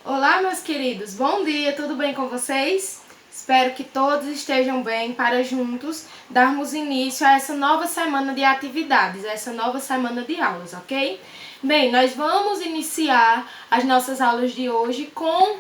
Olá, meus queridos, bom dia, tudo bem com vocês? Espero que todos estejam bem para juntos darmos início a essa nova semana de atividades, a essa nova semana de aulas, ok? Bem, nós vamos iniciar as nossas aulas de hoje com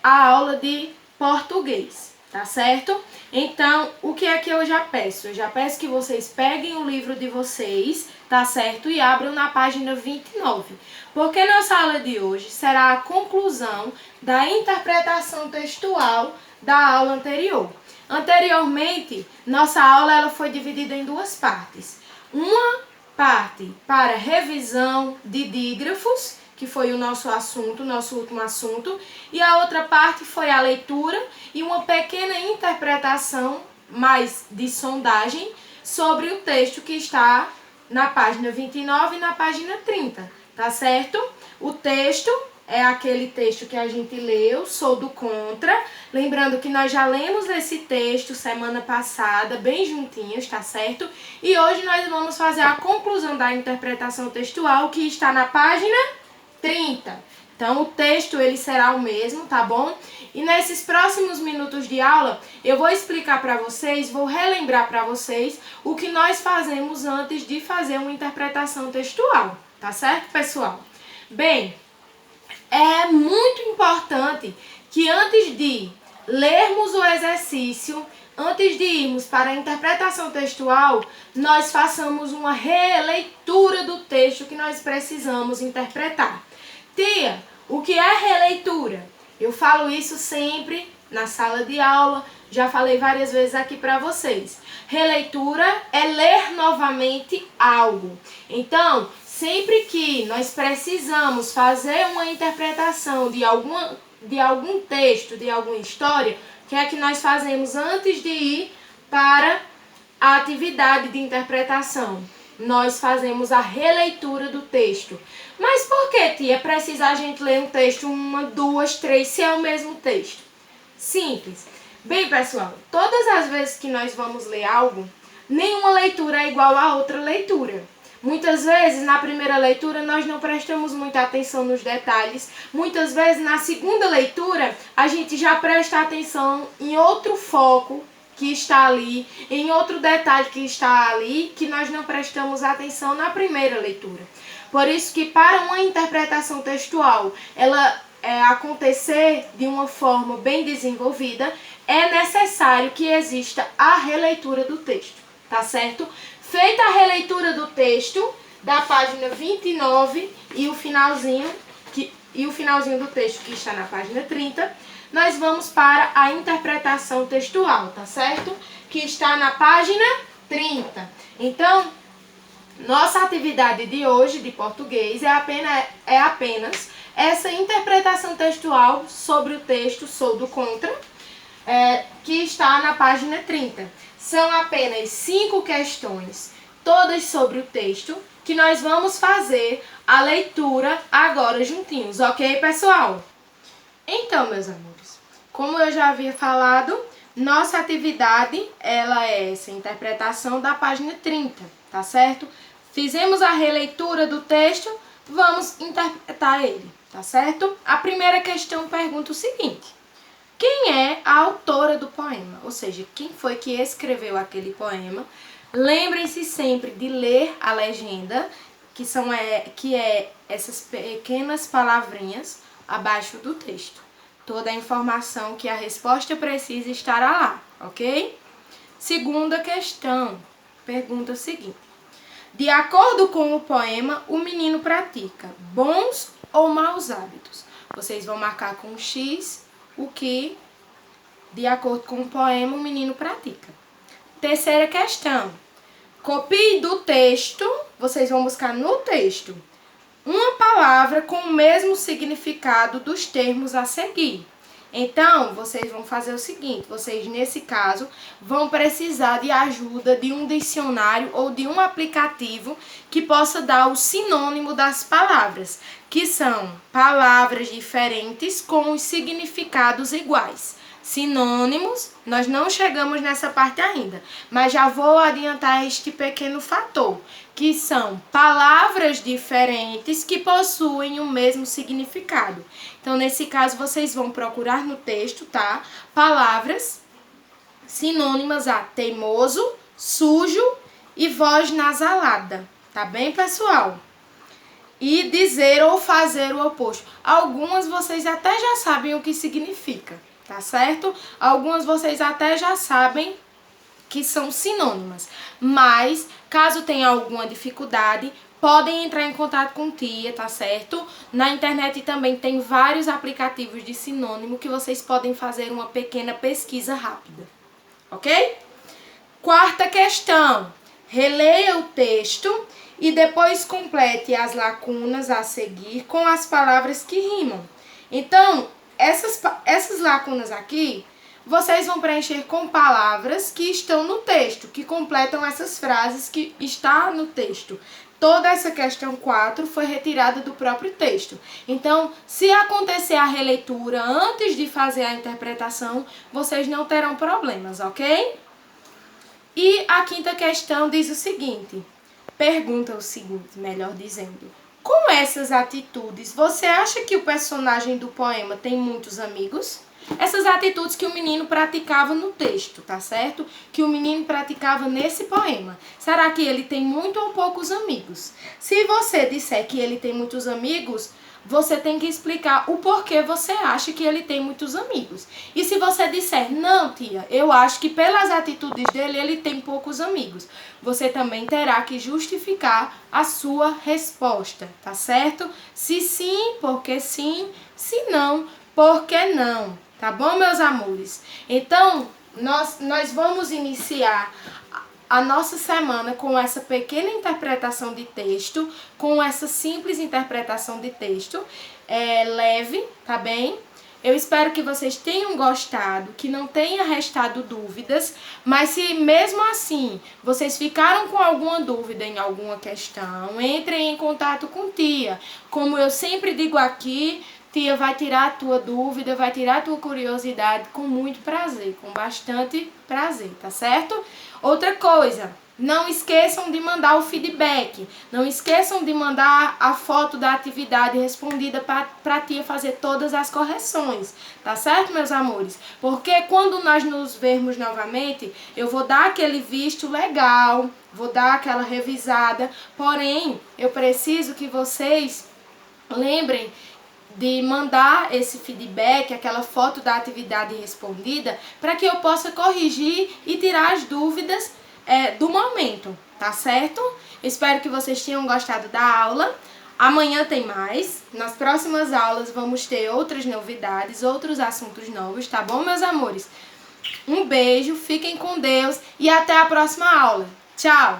a aula de português, tá certo? Então, o que é que eu já peço? Eu já peço que vocês peguem o livro de vocês, tá certo? E abram na página 29. Porque nossa aula de hoje será a conclusão da interpretação textual da aula anterior. Anteriormente, nossa aula ela foi dividida em duas partes. Uma parte para revisão de dígrafos, que foi o nosso assunto, nosso último assunto, e a outra parte foi a leitura e uma pequena interpretação mais de sondagem sobre o texto que está na página 29 e na página 30, tá certo? O texto é aquele texto que a gente leu, sou do contra. Lembrando que nós já lemos esse texto semana passada, bem juntinhos, tá certo? E hoje nós vamos fazer a conclusão da interpretação textual que está na página 30. Então o texto ele será o mesmo, tá bom? E nesses próximos minutos de aula, eu vou explicar para vocês, vou relembrar para vocês o que nós fazemos antes de fazer uma interpretação textual, tá certo, pessoal? Bem, é muito importante que antes de lermos o exercício, antes de irmos para a interpretação textual, nós façamos uma releitura do texto que nós precisamos interpretar. Tia, o que é releitura? Eu falo isso sempre na sala de aula, já falei várias vezes aqui para vocês. Releitura é ler novamente algo. Então, sempre que nós precisamos fazer uma interpretação de algum texto, de alguma história, o que é que nós fazemos antes de ir para a atividade de interpretação? Nós fazemos a releitura do texto. Mas por que, tia, precisa a gente ler um texto uma, duas, três, se é o mesmo texto? Simples. Bem, pessoal, todas as vezes que nós vamos ler algo, nenhuma leitura é igual a outra leitura. Muitas vezes, na primeira leitura, nós não prestamos muita atenção nos detalhes. Muitas vezes, na segunda leitura, a gente já presta atenção em outro foco que está ali, em outro detalhe que está ali, que nós não prestamos atenção na primeira leitura. Por isso que para uma interpretação textual, ela acontecer de uma forma bem desenvolvida, é necessário que exista a releitura do texto, tá certo? Feita a releitura do texto, da página 29 e o finalzinho do texto que está na página 30, nós vamos para a interpretação textual, tá certo? Que está na página 30. Então, nossa atividade de hoje, de português, é apenas essa interpretação textual sobre o texto Sou do Contra, que está na página 30. São apenas 5 questões, todas sobre o texto, que nós vamos fazer a leitura agora juntinhos, ok, pessoal? Então, meus amores, como eu já havia falado, nossa atividade ela é essa interpretação da página 30, tá certo? Fizemos a releitura do texto, vamos interpretar ele, tá certo? A primeira questão pergunta o seguinte: quem é a autora do poema? Ou seja, quem foi que escreveu aquele poema? Lembrem-se sempre de ler a legenda, que é essas pequenas palavrinhas abaixo do texto. Toda a informação que a resposta precisa estará lá, ok? Segunda questão, pergunta o seguinte: de acordo com o poema, o menino pratica bons ou maus hábitos? Vocês vão marcar com X o que, de acordo com o poema, o menino pratica. Terceira questão, copie do texto, vocês vão buscar no texto uma palavra com o mesmo significado dos termos a seguir. Então, vocês vão fazer o seguinte, vocês nesse caso vão precisar de ajuda de um dicionário ou de um aplicativo que possa dar o sinônimo das palavras, que são palavras diferentes com os significados iguais, Sinônimos, nós não chegamos nessa parte ainda, mas já vou adiantar este pequeno fator, que são palavras diferentes que possuem o mesmo significado. Então, nesse caso, vocês vão procurar no texto, tá? Palavras sinônimas a teimoso, sujo e voz nasalada, tá bem, pessoal? E dizer ou fazer o oposto. Algumas vocês até já sabem o que significa, tá certo? Algumas vocês até já sabem que são sinônimas. Mas, caso tenha alguma dificuldade, podem entrar em contato com tia, tá certo? Na internet também tem vários aplicativos de sinônimo que vocês podem fazer uma pequena pesquisa rápida, ok? Quarta questão. Releia o texto e depois complete as lacunas a seguir com as palavras que rimam. Então, essas lacunas aqui, vocês vão preencher com palavras que estão no texto, que completam essas frases que está no texto. Toda essa questão 4 foi retirada do próprio texto. Então, se acontecer a releitura antes de fazer a interpretação, vocês não terão problemas, ok? E a quinta questão diz o seguinte, pergunta o seguinte, melhor dizendo. Com essas atitudes, você acha que o personagem do poema tem muitos amigos? Essas atitudes que o menino praticava no texto, tá certo? Que o menino praticava nesse poema. Será que ele tem muito ou poucos amigos? Se você disser que ele tem muitos amigos, você tem que explicar o porquê você acha que ele tem muitos amigos. E se você disser, não, tia, eu acho que pelas atitudes dele, ele tem poucos amigos, você também terá que justificar a sua resposta, tá certo? Se sim, porque sim, se não, porque não, tá bom, meus amores? Então, nós vamos iniciar a nossa semana com essa pequena interpretação de texto, com essa simples interpretação de texto, leve, tá bem? Eu espero que vocês tenham gostado, que não tenha restado dúvidas, mas se mesmo assim vocês ficaram com alguma dúvida em alguma questão, entrem em contato com tia. Como eu sempre digo aqui, tia vai tirar a tua dúvida, vai tirar a tua curiosidade com muito prazer, com bastante prazer, tá certo? Outra coisa, não esqueçam de mandar o feedback, não esqueçam de mandar a foto da atividade respondida para a tia fazer todas as correções, tá certo, meus amores? Porque quando nós nos vermos novamente, eu vou dar aquele visto legal, vou dar aquela revisada, porém, eu preciso que vocês lembrem de mandar esse feedback, aquela foto da atividade respondida, para que eu possa corrigir e tirar as dúvidas do momento, tá certo? Espero que vocês tenham gostado da aula. Amanhã tem mais. Nas próximas aulas vamos ter outras novidades, outros assuntos novos, tá bom, meus amores? Um beijo, fiquem com Deus e até a próxima aula. Tchau!